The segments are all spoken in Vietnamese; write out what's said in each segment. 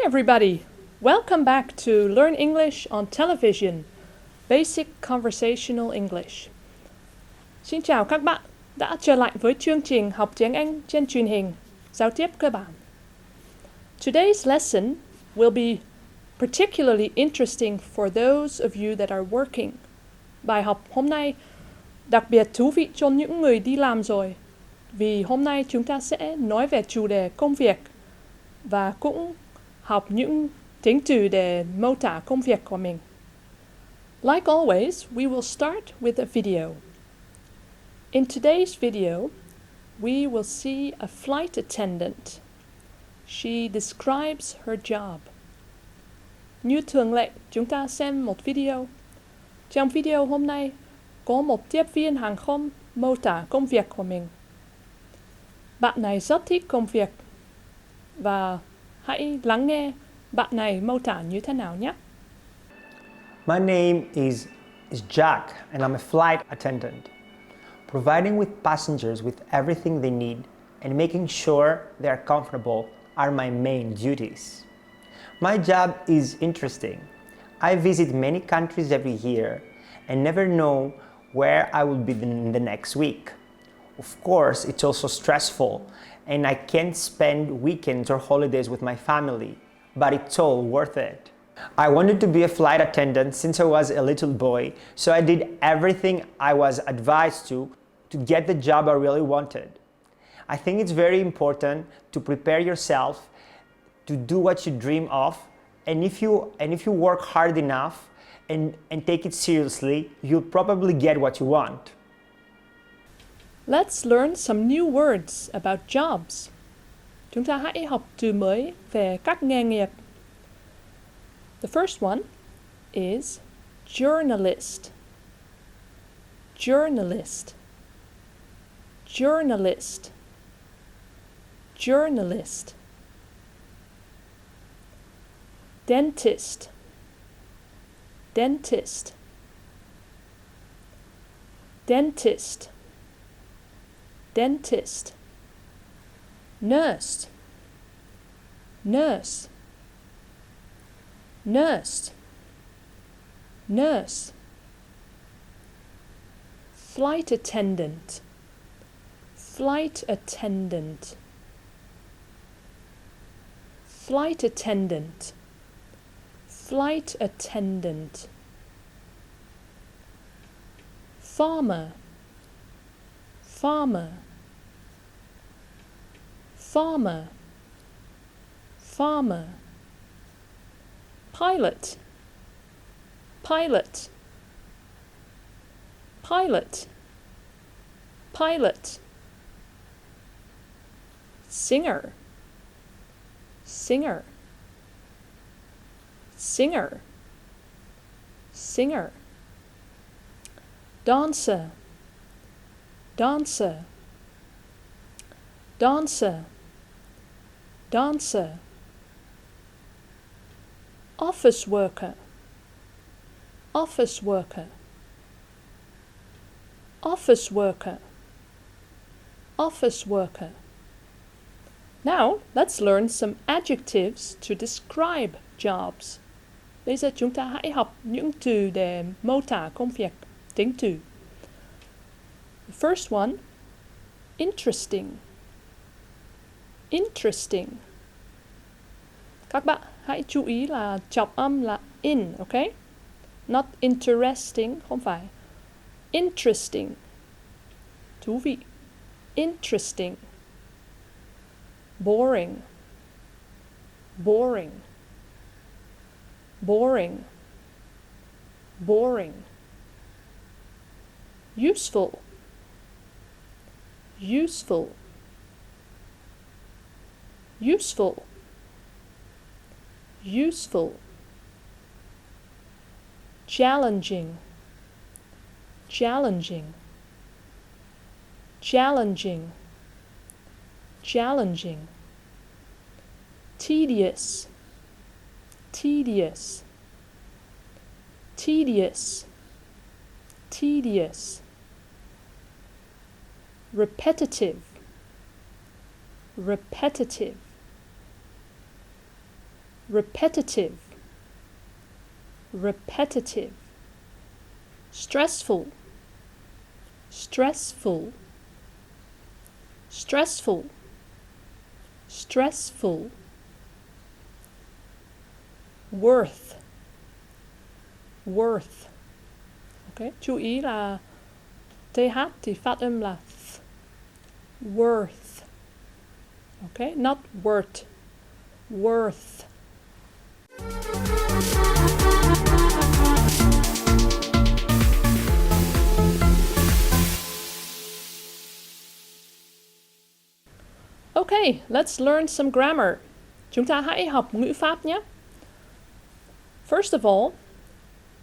everybody! Welcome back to Learn English on Television, Basic Conversational English. Xin chào các bạn đã trở lại với chương trình học tiếng Anh trên truyền hình, giao tiếp cơ bản. Today's lesson will be particularly interesting for those of you that are working. Bài học hôm nay đặc biệt thú vị cho những người đi làm rồi, vì hôm nay chúng ta sẽ nói về chủ đề công việc và cũng học những tính từ để mô tả công việc của mình. Like always, we will start with a video. In today's video, we will see a flight attendant. She describes her job. Như thường lệ, chúng ta xem một video. Trong video hôm nay, có một tiếp viên hàng không mô tả công việc của mình. Bạn này rất thích công việc và hãy lắng nghe bạn này mô tả như thế nào nhé. My name is Jack and I'm a flight attendant. Providing with passengers with everything they need and making sure they are comfortable are my main duties. My job is interesting. I visit many countries every year and never know where I will be in the next week. Of course, it's also stressful and I can't spend weekends or holidays with my family, but it's all worth it. I wanted to be a flight attendant since I was a little boy, so I did everything I was advised to get the job I really wanted. I think it's very important to prepare yourself to do what you dream of, and if you work hard enough and take it seriously, you'll probably get what you want. Let's learn some new words about jobs. Chúng ta hãy học từ mới về các nghề nghiệp. The first one is journalist. Journalist. Journalist. Journalist. Dentist. Dentist. Dentist. Dentist. Nurse. Nurse. Nurse. Nurse. Flight attendant. Flight attendant. Flight attendant. Flight attendant. Farmer. Farmer. Farmer. Farmer. Pilot. Pilot. Pilot. Pilot. Singer. Singer. Singer. Singer. Dancer. Dancer. Dancer. Dancer. Office worker. Office worker. Office worker. Office worker. Now, let's learn some adjectives to describe jobs. Bây giờ chúng ta hãy học những từ để mô tả công việc, tính từ. The first one, interesting. Interesting. Các bạn hãy chú ý là trọng âm là in, okay? Not interesting, không phải. Interesting. Thú vị. Interesting. Boring. Boring. Boring. Boring. Useful. Useful. Useful. Useful. Challenging. Challenging. Challenging. Challenging. Tedious. Tedious. Tedious. Tedious. Repetitive. Repetitive. repetitive, repetitive. Stressful, stressful, stressful, stressful. Worth, worth. Ok, chú ý là TH thì phát âm là th. Worth. Ok, not word. Worth. Okay, let's learn some grammar. Chúng ta hãy học ngữ pháp nhé. First of all,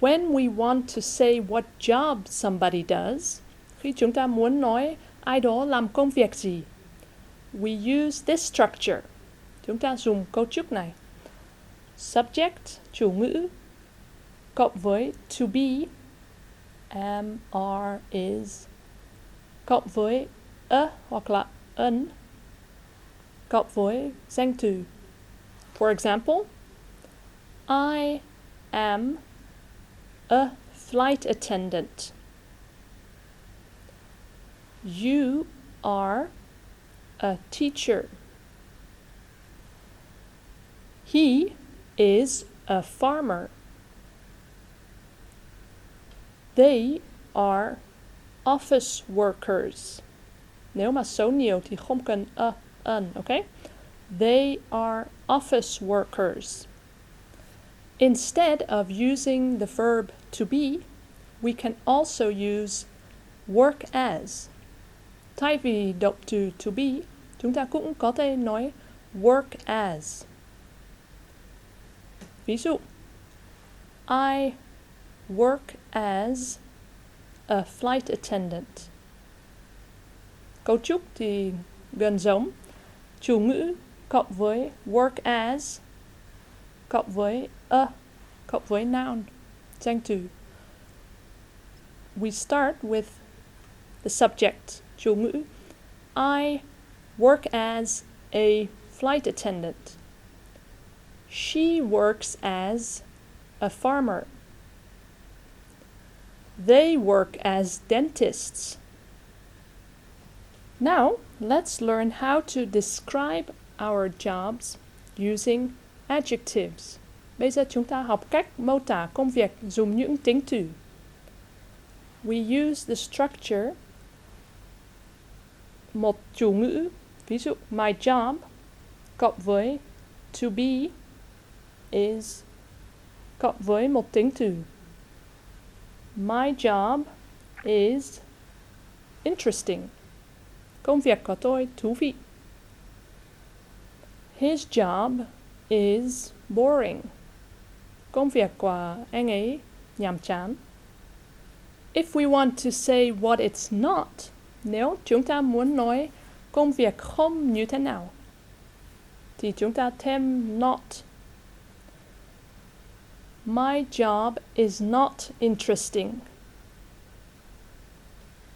when we want to say what job somebody does, khi chúng ta muốn nói ai đó làm công việc gì, we use this structure. Chúng ta dùng cấu trúc này. Subject, chủ ngữ, cộng với to be, am, are, is, cộng với a hoặc là an, cộng với danh từ. For example, I am a flight attendant. You are a teacher. He is a farmer. They are office workers. Nếu mà số nhiều thì không cần a, an, okay? They are office workers. Instead of using the verb to be, we can also use work as. Thay vì động từ to be, chúng ta cũng có thể nói work as. Ví dụ, I work as a flight attendant. Cấu trúc thì gần giống. Chủ ngữ cộng với work as, cộng với a, cộng với noun, danh từ. We start with the subject, chủ ngữ. I work as a flight attendant. She works as a farmer. They work as dentists. Now, let's learn how to describe our jobs using adjectives. Bây giờ chúng ta học cách mô tả công việc dùng những tính từ. We use the structure một chủ ngữ, ví dụ my job, cộng với to be, is, cộng với một tính từ. My job is interesting. Công việc của tôi thú vị. His job is boring. Công việc của anh ấy nhàm chán. If we want to say what it's not, nếu chúng ta muốn nói công việc không như thế nào, thì chúng ta thêm not. My job is not interesting.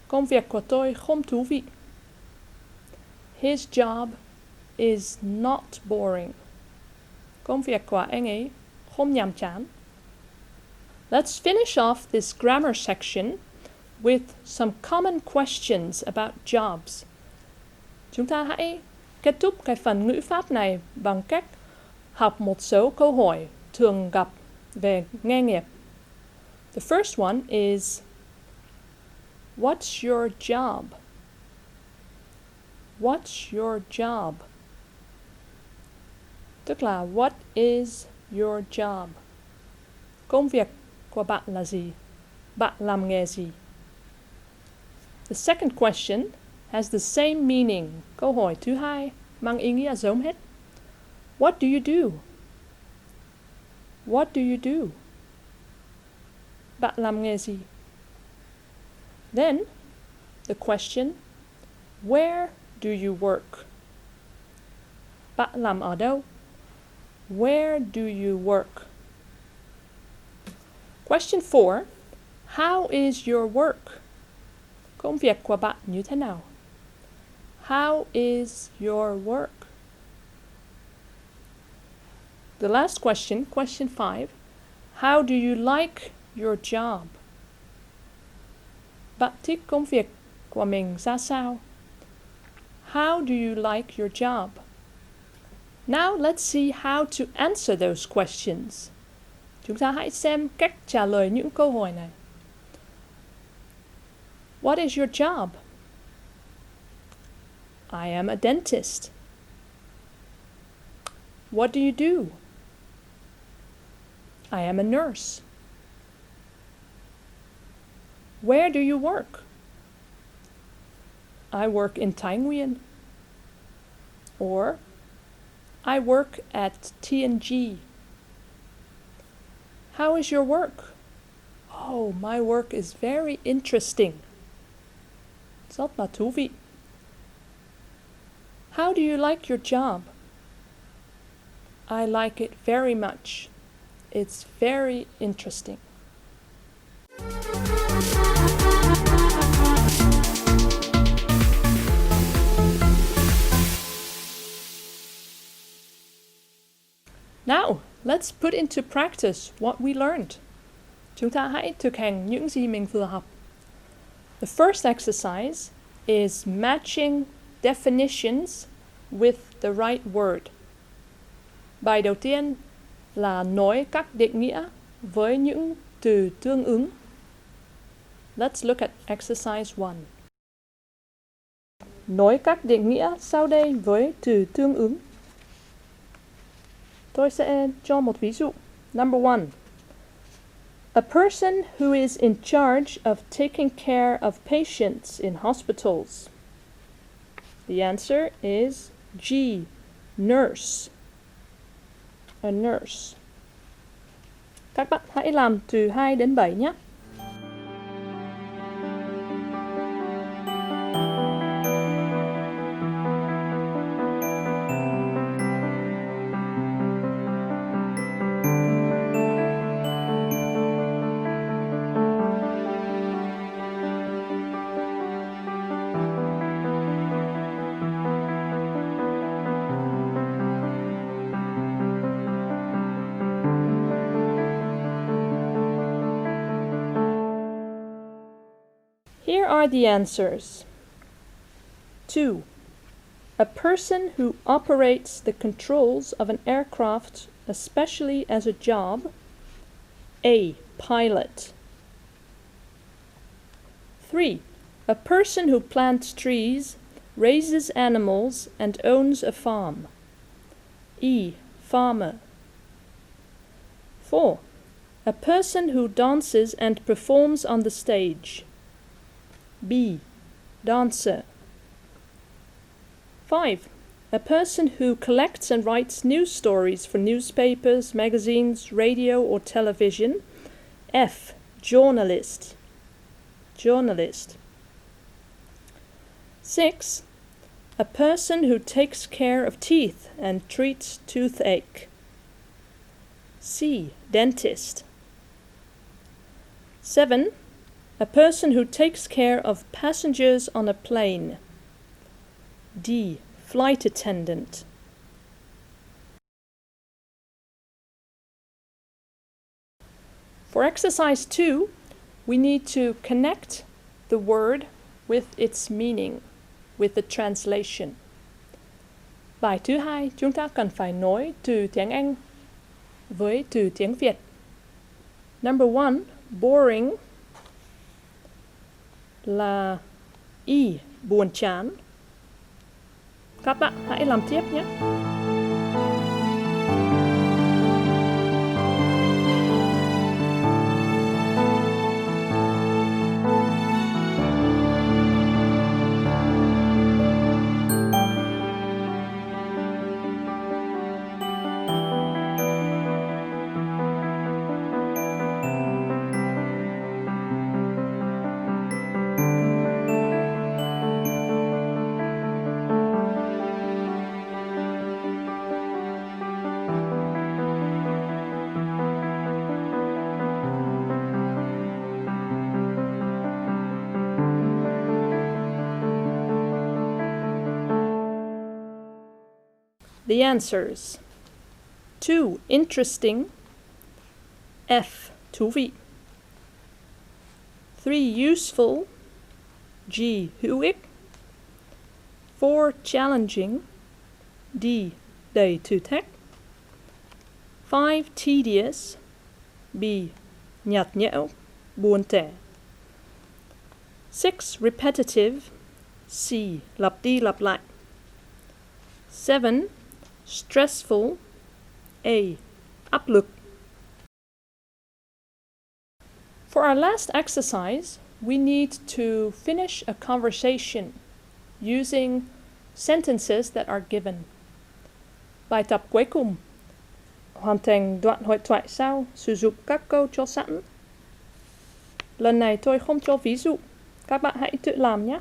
Công việc của tôi không thú vị. His job is not boring. Công việc của anh ấy không nhàm chán. Let's finish off this grammar section with some common questions about jobs. Chúng ta hãy kết thúc cái phần ngữ pháp này bằng cách học một số câu hỏi thường gặp về nghề nghiệp. The first one is, what's your job? What's your job? Tức là what is your job? Công việc của bạn là gì? Bạn làm nghề gì? The second question has the same meaning. Câu hỏi thứ hai mang ý nghĩa giống hết. What do you do? What do you do? Bạn làm nghề gì? Then, the question, where do you work? Bạn làm ở đâu? Where do you work? Question 4, how is your work? Công việc của bạn như thế nào? How is your work? The last question, question 5. How do you like your job? Bạn thích công việc của mình ra sao? How do you like your job? Now let's see how to answer those questions. Chúng ta hãy xem cách trả lời những câu hỏi này. What is your job? I am a dentist. What do you do? I am a nurse. Where do you work? I work in Thái Nguyên. Or I work at TNG. How is your work? Oh, my work is very interesting. Rất là thú vị. How do you like your job? I like it very much. It's very interesting. Now, let's put into practice what we learned. Chúng ta hãy thực hành những gì mình vừa học. The first exercise is matching definitions with the right word. Bài đầu tiên là nối các định nghĩa với những từ tương ứng. Let's look at exercise 1. Nối các định nghĩa sau đây với từ tương ứng. Tôi sẽ cho một ví dụ. Number 1. A person who is in charge of taking care of patients in hospitals. The answer is G. Nurse. A nurse. Các bạn hãy làm từ 2 đến 7 nhé. Here are the answers. 2. A person who operates the controls of an aircraft, especially as a job. A. Pilot. 3. A person who plants trees, raises animals, and owns a farm. E. Farmer. 4. A person who dances and performs on the stage. B. Dancer. 5. A person who collects and writes news stories for newspapers, magazines, radio, or television. F. Journalist. Journalist. 6. A person who takes care of teeth and treats toothache. C. Dentist. 7. A person who takes care of passengers on a plane. D. Flight attendant. For exercise 2, we need to connect the word with its meaning, with the translation. Bài thứ 2, chúng ta cần phải nối từ tiếng Anh với từ tiếng Việt. Number 1, boring là y, buồn chán. Các bạn hãy làm tiếp nhé. The answers. 2. Interesting. F. Thú vị. 3. Useful. G. Hữu ích. 4. Challenging. D. Đầy thử thách. 5. Tedious. B. Nhạt nhẽo, buồn tẻ. 6. Repetitive. C. Lặp đi lặp lại. 7. Stressful. A. Áp lực. For our last exercise, we need to finish a conversation using sentences that are given. Bài tập cuối cùng. Hoàn thành đoạn hội thoại sau sử dụng các câu cho sẵn. Lần này tôi không cho ví dụ. Các bạn hãy tự làm nhé.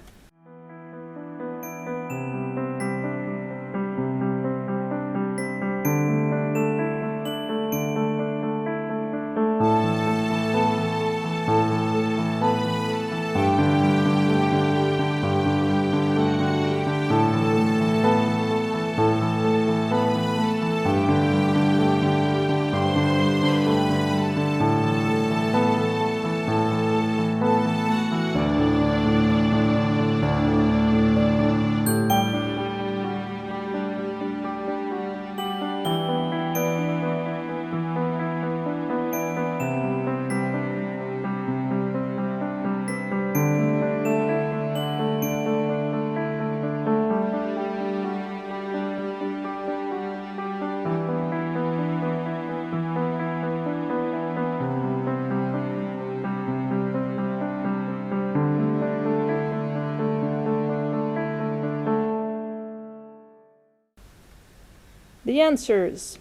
The answers.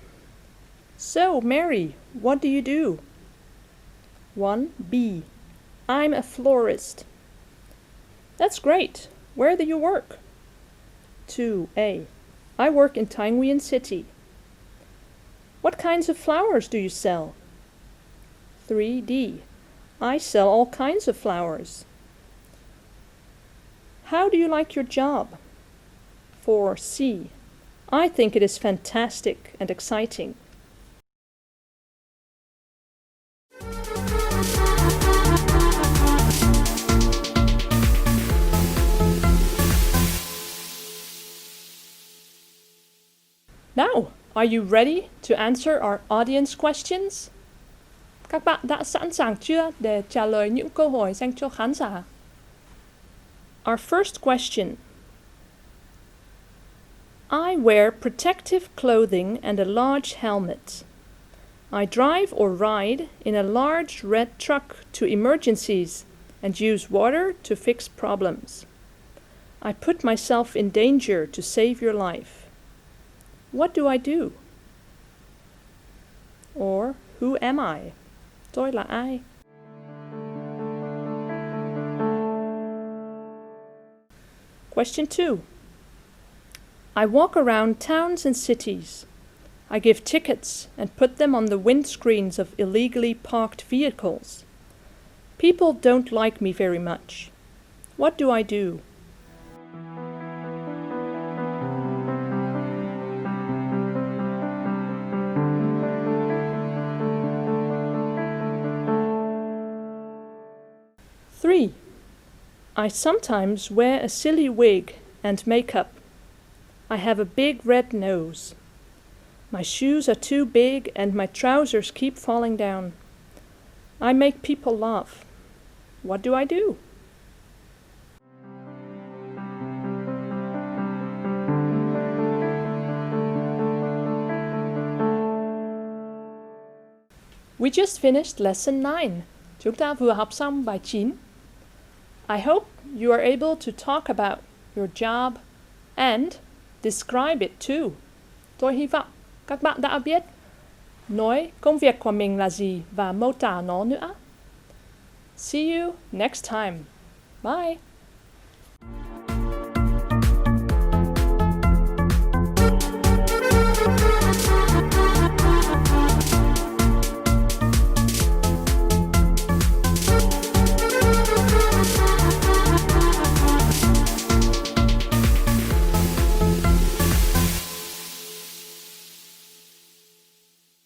So, Mary, what do you do? 1. B. I'm a florist. That's great. Where do you work? 2. A. I work in Tai Nguyen City. What kinds of flowers do you sell? 3. D. I sell all kinds of flowers. How do you like your job? 4. C. I think it is fantastic and exciting. Now, are you ready to answer our audience questions? Các bạn đã sẵn sàng chưa để trả lời những câu hỏi dành cho khán giả? Our first question. I wear protective clothing and a large helmet. I drive or ride in a large red truck to emergencies and use water to fix problems. I put myself in danger to save your life. What do I do? Or, who am I? Tôi là ai? Question 2. I walk around towns and cities. I give tickets and put them on the windscreens of illegally parked vehicles. People don't like me very much. What do I do? Three. I sometimes wear a silly wig and makeup. I have a big red nose. My shoes are too big and my trousers keep falling down. I make people laugh. What do I do? We just finished lesson 9. Chúng ta vừa học xong bài 9. I hope you are able to talk about your job and describe it too. Tôi hy vọng các bạn đã biết nói công việc của mình là gì và mô tả nó nữa. See you next time. Bye.